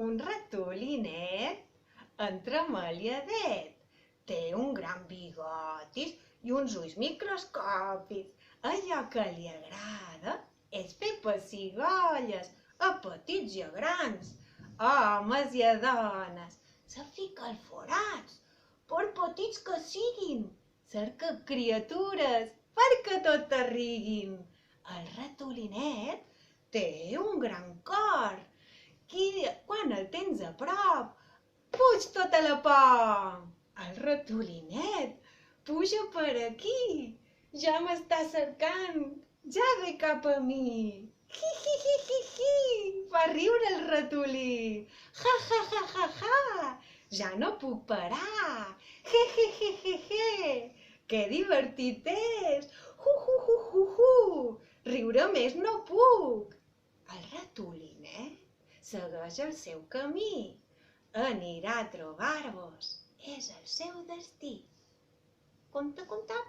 Un ratolinet entremaliadet. Té un gran bigotis i uns ulls microscòpics. Allò que li agrada és fer pessigolles a petits i a grans, a homes i a dones. Se fica als forats, per petits que siguin. Cerca criatures perquè tot riguin. El ratolinet té un gran cor. Quan el tens a prop, fuig tota la por. El ratolinet puja per aquí. Ja m'està cercant. Ja ve cap a mi. Hi, hi, hi, hi, hi. Fa riure el ratolí. Ja, ja, ja, ja, ja. Ja no puc parar. Je, je, je, je, je. Que divertit és. Hu, hu, hu, hu, hu. Riure més no puc. El ratolinet segueix el seu camí. Anirà a trobar-vos. És el seu destí. Conta, conta.